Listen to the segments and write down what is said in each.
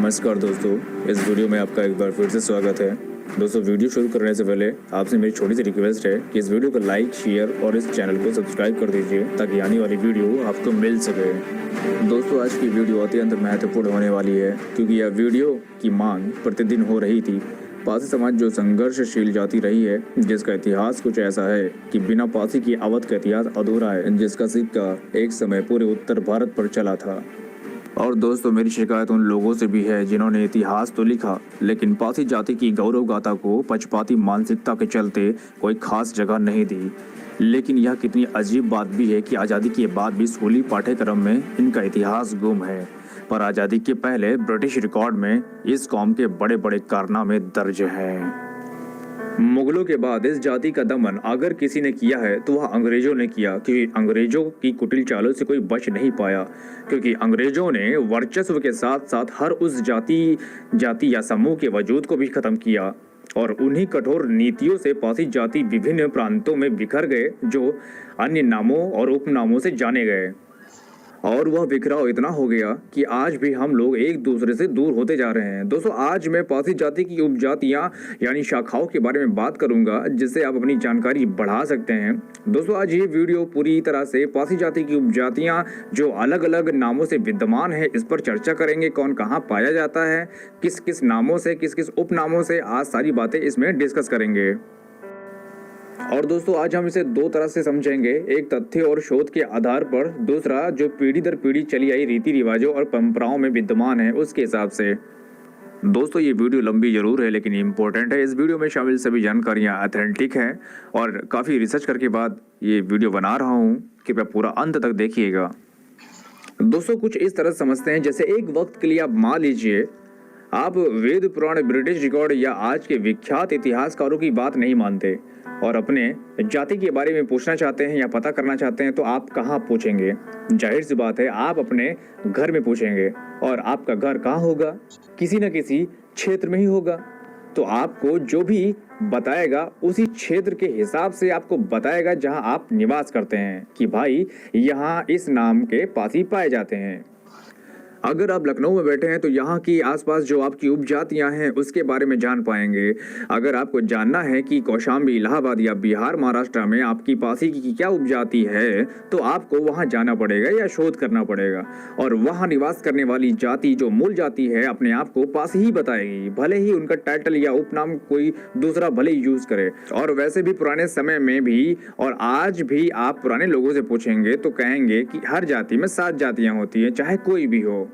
नमस्कार दोस्तों, इस वीडियो में आपका एक बार फिर से स्वागत है। दोस्तों, वीडियो शुरू करने से पहले आपसे मेरी छोटी सी रिक्वेस्ट है कि इस वीडियो को लाइक, शेयर और इस चैनल को सब्सक्राइब कर दीजिए ताकि आने वाली वीडियो आपको मिल सके। दोस्तों, आज की वीडियो अत्यंत महत्वपूर्ण होने वाली है क्योंकि यह वीडियो की मांग प्रतिदिन हो रही थी। पासी समाज जो संघर्षशील जाति रही है, जिसका इतिहास कुछ ऐसा है कि बिना पासी की अवध का इतिहास अधूरा है, जिसका सिक्का एक समय पूरे उत्तर भारत पर चला था। और दोस्तों, मेरी शिकायत उन लोगों से भी है जिन्होंने इतिहास तो लिखा लेकिन पासी जाति की गौरव गाथा को पक्षपाती मानसिकता के चलते कोई खास जगह नहीं दी। लेकिन यह कितनी अजीब बात भी है कि आज़ादी के बाद भी स्कूली पाठ्यक्रम में इनका इतिहास गुम है, पर आज़ादी के पहले ब्रिटिश रिकॉर्ड में इस कौम के बड़े बड़े कारनामे दर्ज हैं। मुगलों के बाद इस जाति का दमन अगर किसी ने किया है तो वह अंग्रेजों ने किया, क्योंकि अंग्रेजों की कुटिल चालों से कोई बच नहीं पाया। क्योंकि अंग्रेजों ने वर्चस्व के साथ साथ हर उस जाति या समूह के वजूद को भी खत्म किया और उन्हीं कठोर नीतियों से पासी जाति विभिन्न प्रांतों में बिखर गए, जो अन्य नामों और उपनामों से जाने गए। और वह बिखराव इतना हो गया कि आज भी हम लोग एक दूसरे से दूर होते जा रहे हैं। दोस्तों, आज मैं पासी जाति की उपजातियां यानी शाखाओं के बारे में बात करूंगा, जिससे आप अपनी जानकारी बढ़ा सकते हैं। दोस्तों, आज ये वीडियो पूरी तरह से पासी जाति की उपजातियां जो अलग अलग नामों से विद्यमान है, इस पर चर्चा करेंगे। कौन कहाँ पाया जाता है, किस किस नामों से, किस किस उपनामों से, आज सारी बातें इसमें डिस्कस करेंगे। और दोस्तों, आज हम इसे दो तरह से समझेंगे, एक तथ्य और शोध के आधार पर, दूसरा जो पीढ़ी दर पीढ़ी चली आई रीति रिवाजों और परंपराओं में विद्यमान है उसके हिसाब से। दोस्तों, ये वीडियो लंबी जरूर है लेकिन इम्पोर्टेंट है। इस वीडियो में शामिल सभी जानकारियां ऑथेंटिक हैं और काफ़ी रिसर्च करके बाद ये वीडियो बना रहा हूँ, कृपया पूरा अंत तक देखिएगा। दोस्तों, कुछ इस तरह समझते हैं जैसे एक वक्त के लिए आप मान लीजिए आप वेद पुराण, ब्रिटिश रिकॉर्ड या आज के विख्यात इतिहासकारों की बात नहीं मानते और अपने जाति के बारे में पूछना चाहते हैं या पता करना चाहते हैं, तो आप कहाँ पूछेंगे? जाहिर सी बात है, आप अपने घर में पूछेंगे। और आपका घर कहाँ होगा? किसी न किसी क्षेत्र में ही होगा। तो आपको जो भी बताएगा उसी क्षेत्र के हिसाब से आपको बताएगा जहां आप निवास करते हैं, कि भाई यहाँ इस नाम के पासी पाए जाते हैं। अगर आप लखनऊ में बैठे हैं तो यहाँ की आसपास जो आपकी उपजातियाँ हैं उसके बारे में जान पाएंगे। अगर आपको जानना है कि कौशाम्बी, इलाहाबाद या बिहार, महाराष्ट्र में आपकी पासी की क्या उपजाति है, तो आपको वहाँ जाना पड़ेगा या शोध करना पड़ेगा। और वहाँ निवास करने वाली जाति जो मूल जाति है अपने आप को पासी ही बताएगी, भले ही उनका टाइटल या उपनाम कोई दूसरा भले ही यूज करे। और वैसे भी पुराने समय में भी और आज भी आप पुराने लोगों से पूछेंगे तो कहेंगे कि हर जाति में 7 जातियाँ होती हैं, चाहे कोई भी हो।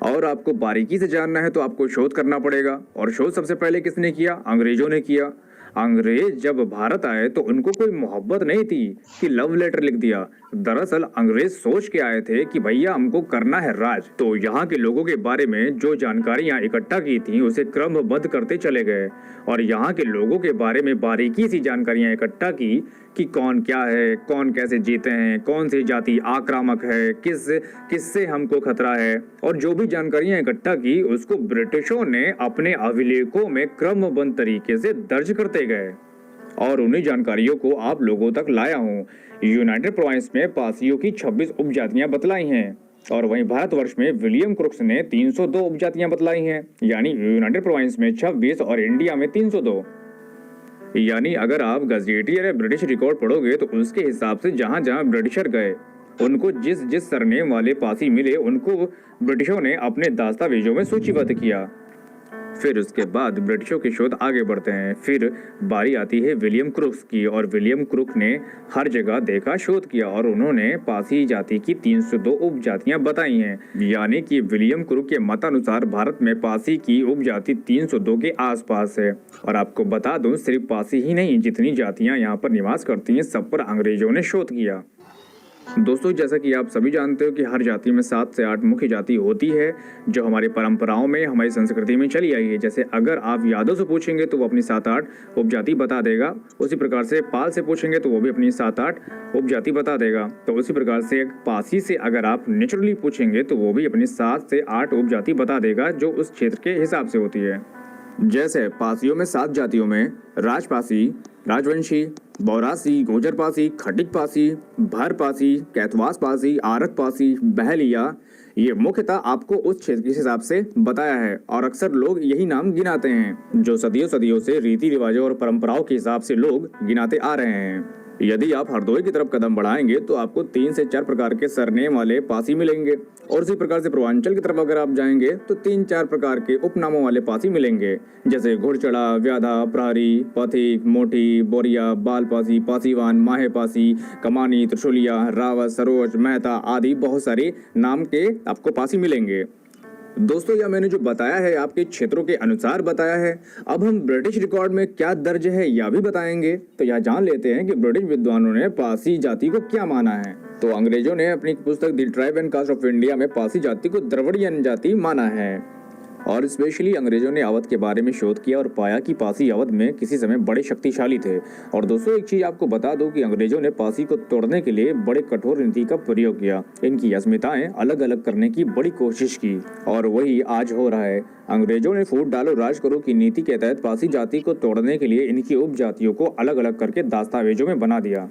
और आपको बारीकी से जानना है तो आपको शोध करना पड़ेगा। और शोध सबसे पहले किसने किया? अंग्रेजों ने किया। अंग्रेज जब भारत आए तो उनको कोई मोहब्बत नहीं थी कि लव लेटर लिख दिया। दरअसल अंग्रेज सोच के आए थे कि भैया हमको करना है राज। तो यहाँ के लोगों के बारे में जो जानकारियाँ इकट्ठा की थी उसे क्रमबद्ध करते चले गए और यहाँ के लोगों के बारे में बारीकी सी जानकारियाँ इकट्ठा की कि कौन क्या है, कौन कैसे जीते हैं, कौन सी जाति आक्रामक है, किससे हमको खतरा है। और जो भी जानकारियां इकट्ठा की उसको ब्रिटिशों ने अपने अभिलेखों में क्रमबद्ध तरीके से दर्ज करते गए और उन्हीं जानकारियों को आप लोगों तक लाया हूँ। यूनाइटेड प्रोविंस में पासियों की 26 उपजातियां बतलाई हैं और वहीं भारतवर्ष में विलियम क्रुक्स ने 302 उपजातियां बतलाई हैं। यानी यूनाइटेड प्रोविंस में 26 और इंडिया में 302। यानी अगर आप गजेटियर या ब्रिटिश रिकॉर्ड पढ़ोगे तो उसके हिसाब से जहां जहां ब्रिटिशर गए उनको जिस जिस सरनेम वाले पासी मिले उनको ब्रिटिशों ने अपने दस्तावेजों में सूचीबद्ध किया। फिर उसके बाद ब्रिटिशों के शोध आगे बढ़ते हैं। फिर बारी आती है विलियम क्रुक्स की और विलियम क्रुक ने हर जगह देखा, शोध किया और उन्होंने पासी जाति की 302 उपजातियां बताई हैं। यानी कि विलियम क्रुक के मतानुसार भारत में पासी की उपजाति 302 के आसपास है। और आपको बता दूं, सिर्फ पासी ही नहीं, जितनी जातियां यहाँ पर निवास करती हैं सब पर अंग्रेजों ने शोध किया। दोस्तों, जैसा कि आप सभी जानते हो कि हर जाति में 7 से 8 मुख्य जाति होती है जो हमारी परंपराओं में, हमारी संस्कृति में चली आई है। जैसे अगर आप यादव से पूछेंगे तो वो अपनी 7-8 उपजाति बता देगा। उसी प्रकार से पाल से पूछेंगे तो वो भी अपनी 7-8 उपजाति बता देगा। तो उसी प्रकार से पासी से अगर आप नेचुरली पूछेंगे तो वो भी अपनी 7 से 8 उपजाति बता देगा जो उस क्षेत्र के हिसाब से होती है। जैसे पासियों में 7 जातियों में राजपासी, राजवंशी, बौरासी, गोजर पासी, खटिक पासी, भर पासी, कैथवास पासी, आरक पासी, बहलिया, ये मुख्यतः आपको उस क्षेत्र के हिसाब से बताया है और अक्सर लोग यही नाम गिनाते हैं जो सदियों सदियों से रीति रिवाजों और परंपराओं के हिसाब से लोग गिनाते आ रहे हैं। यदि आप हरदोई की तरफ कदम बढ़ाएंगे तो आपको 3 से 4 प्रकार के सरनेम वाले पासी मिलेंगे और उसी प्रकार से पूर्वांचल की तरफ अगर आप जाएंगे तो 3-4 प्रकार के उपनामों वाले पासी मिलेंगे, जैसे घुड़चढ़ा, व्याधा, प्रहरी, पथिक, मोठी, बोरिया, बाल पासी, पासीवान, माहे पासी, कमानी, त्रिशूलिया, रावत, सरोज, मेहता आदि बहुत सारे नाम के आपको पासी मिलेंगे। दोस्तों, यह मैंने जो बताया है आपके क्षेत्रों के अनुसार बताया है। अब हम ब्रिटिश रिकॉर्ड में क्या दर्ज है यह भी बताएंगे। तो यह जान लेते हैं कि ब्रिटिश विद्वानों ने पासी जाति को क्या माना है। तो अंग्रेजों ने अपनी पुस्तक the tribe and caste of India में पासी जाति को द्रविड़ियन जाति माना है और स्पेशली अंग्रेजों ने अवध के बारे में शोध किया और पाया कि पासी अवध में किसी समय बड़े शक्तिशाली थे। और दोस्तों, एक चीज आपको बता दूं कि अंग्रेजों ने पासी को तोड़ने के लिए बड़े कठोर नीति का प्रयोग किया, इनकी अस्मिताएं अलग अलग करने की बड़ी कोशिश की और वही आज हो रहा है। अंग्रेजों ने फूट डालो राज करो की नीति के तहत पासी जाति को तोड़ने के लिए इनकी उपजातियों को अलग अलग करके दस्तावेजों में बना दिया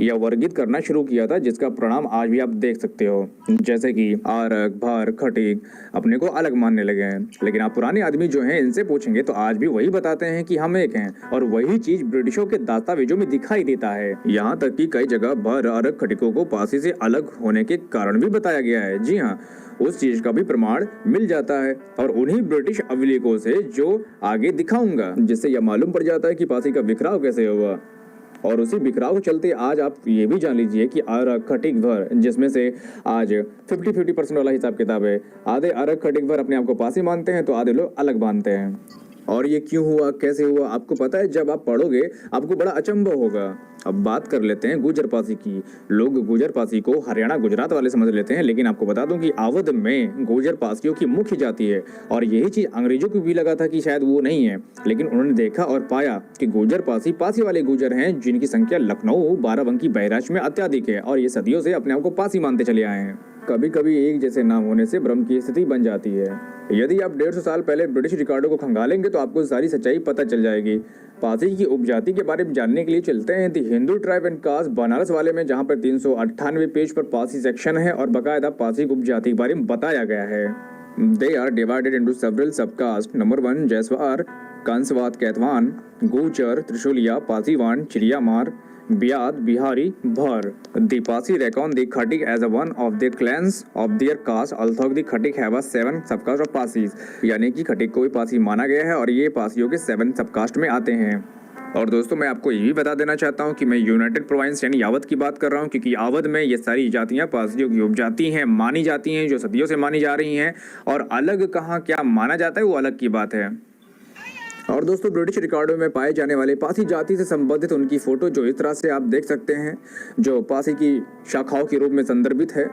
या वर्गीत करना शुरू किया था, जिसका परिणाम आज भी आप देख सकते हो, जैसे कि आरक, भार, खटीक अपने को अलग मानने लगे हैं। लेकिन आप पुराने आदमी जो हैं इनसे पूछेंगे तो आज भी वही बताते हैं कि हम एक हैं और वही चीज ब्रिटिशों के दस्तावेजों में दिखाई देता है। यहाँ तक कि कई जगह भार, आरक, खटीकों को पासी से अलग होने के कारण भी बताया गया है। जी हाँ, उस चीज का भी प्रमाण मिल जाता है और उन्हीं ब्रिटिश अभिलेखों से जो आगे दिखाऊंगा, जिससे यह मालूम पड़ जाता है कि पासी का बिखराव कैसे हुआ। और उसी बिखराव के चलते आज आप ये भी जान लीजिए कि आरक, खटीक, भर, जिसमें से आज 50-50% वाला हिसाब किताब है, आधे आरक, खटीक, भर अपने आप को पासी मानते हैं तो आधे लोग अलग मानते हैं। और ये क्यों हुआ, कैसे हुआ, आपको पता है? जब आप पढ़ोगे आपको बड़ा अचंभव होगा। अब बात कर लेते हैं गुजर पासी की। लोग गुजर पासी को हरियाणा गुजरात वाले समझ लेते हैं, लेकिन आपको बता दूं कि अवध में गुजर पासियों की मुख्य जाति है और यही चीज अंग्रेजों को भी लगा था कि शायद वो नहीं है, लेकिन उन्होंने देखा और पाया कि गुजर पासी पासी वाले गुजर हैं जिनकी संख्या लखनऊ, बाराबंकी, बहराइच में अत्यधिक है और ये सदियों से अपने आप को पासी मानते चले आए हैं। कभी कभी एक जैसे नाम होने से भ्रम की स्थिति बन जाती है। यदि आप 150 साल पहले ब्रिटिश रिकॉर्डों को खंगालेंगे तो आपको सारी सच्चाई पता चल जाएगी। पासी की उपजाति के बारे में जानने के लिए चलते हैं the Hindu tribe and caste Banaras वाले में, जहां पर 398 पेज पर पासी सेक्शन है और बकायदा पासी उपजाति के बारे में बताया गया है। They are divided into several subcaste. Number 1 Jaiswar, Kanswat, Kaithwan, Gurjar, Trishuliya, Pasiwan, Chidimar, Biyad, Bihari, Bhar. The Pasi reckon the Khatik as a one of their clans of their caste, although the Khatik have a 7 subcaste of Pasis. यानी कि खटिक को भी पासी माना गया है और ये पासियों के 7 सबकास्ट में आते हैं। और दोस्तों, मैं आपको ये भी बता देना चाहता हूँ कि मैं यूनाइटेड प्रोविंस यानी अवध की बात कर रहा हूँ, क्योंकि अवध में ये सारी जातियाँ पासियों की उपजाति हैं, मानी जाती हैं, जो सदियों से मानी जा रही हैं। और अलग कहाँ क्या माना जाता है वो अलग की बात है। और दोस्तों, ब्रिटिश रिकॉर्डों में पाए जाने वाले पासी जाति से संबंधित उनकी फोटो जो इस तरह से आप देख सकते हैं, जो पासी की शाखाओं के रूप में संदर्भित है।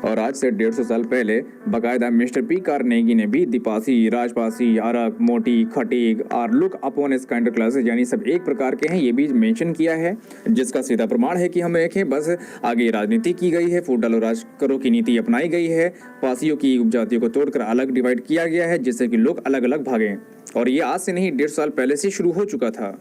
और आज से 150 साल पहले बाकायदा मिस्टर पी कार्नेगी ने भी दिपासी, राजपासी, अरक, मोटी, खटीक और look upon S kind classes यानी सब एक प्रकार के हैं, ये भी मेंशन किया है, जिसका सीधा प्रमाण है कि हम एक हैं। बस आगे राजनीति की गई है, फूट डालो राज करो की नीति अपनाई गई है, पासियों की उपजातियों को तोड़कर अलग डिवाइड किया गया है, जिससे कि लोग अलग अलग भागें। और ये आज से नहीं 150 साल पहले से शुरू हो चुका था।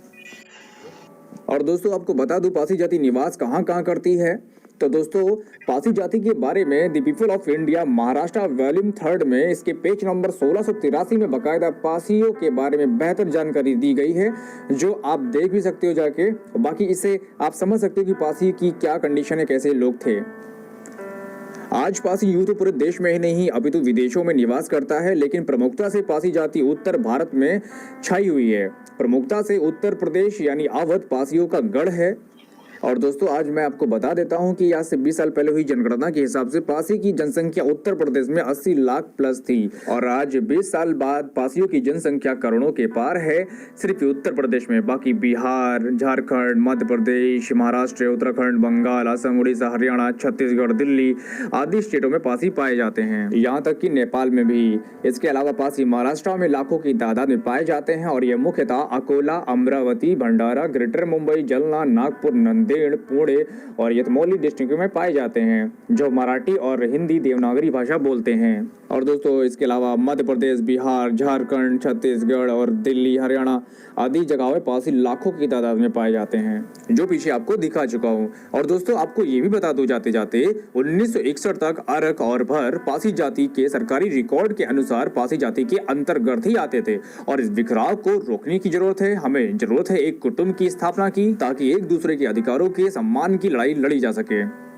और दोस्तों, आपको बता दूं पासी जाति निवास कहाँ कहाँ करती है। तो दोस्तों, पासी जाति के बारे में the people of India Maharashtra volume 3 में इसके पेज नंबर 1683 में बाकायदा पासियों के बारे में बेहतर जानकारी दी गई है, जो आप देख भी सकते हो जाके। बाकी इससे आप समझ सकते हो कि पासी की क्या कंडीशन है, कैसे लोग थे। आज पासी यूं तो पूरे देश में ही नहीं अपितु विदेशों में निवास करता है, लेकिन प्रमुखता से पासी जाति उत्तर भारत में छाई हुई है। प्रमुखता से उत्तर प्रदेश यानी अवध पासियों का गढ़ है। और दोस्तों, आज मैं आपको बता देता हूं कि आज से 20 साल पहले हुई जनगणना के हिसाब से पासी की जनसंख्या उत्तर प्रदेश में 80 लाख प्लस थी और आज 20 साल बाद पासियों की जनसंख्या करोड़ों के पार है सिर्फ उत्तर प्रदेश में। बाकी बिहार, झारखंड, मध्य प्रदेश, महाराष्ट्र, उत्तराखंड, बंगाल, असम, उड़ीसा, हरियाणा, छत्तीसगढ़, दिल्ली आदि स्टेटों में पासी पाए जाते हैं, यहाँ तक कि नेपाल में भी। इसके अलावा पासी महाराष्ट्र में लाखों की तादाद में पाए जाते हैं और ये मुख्यतः अकोला, अमरावती, भंडारा, ग्रेटर मुंबई, जलना, नागपुर, नंदी नांदेड़, पुणे और यतमौली डिस्ट्रिक्ट में पाए जाते हैं, जो मराठी और हिंदी देवनागरी भाषा बोलते हैं। और दोस्तों इसके अलावा मध्य प्रदेश, बिहार, झारखंड, छत्तीसगढ़ और दिल्ली, हरियाणा आदि जगहों में पासी लाखों की तादाद में पाए जाते हैं, जो पीछे आपको दिखा चुका हूँ। और दोस्तों आपको ये भी बता दूं जाते जाते 1961 तक अरक और भर पासी जाति के सरकारी रिकॉर्ड के अनुसार पासी जाति के अंतर्गत ही आते थे। और इस बिखराव को रोकने की जरूरत है, हमें जरूरत है एक कुटुंब की स्थापना की, ताकि एक दूसरे के अधिकारों के सम्मान की लड़ाई लड़ी जा सके।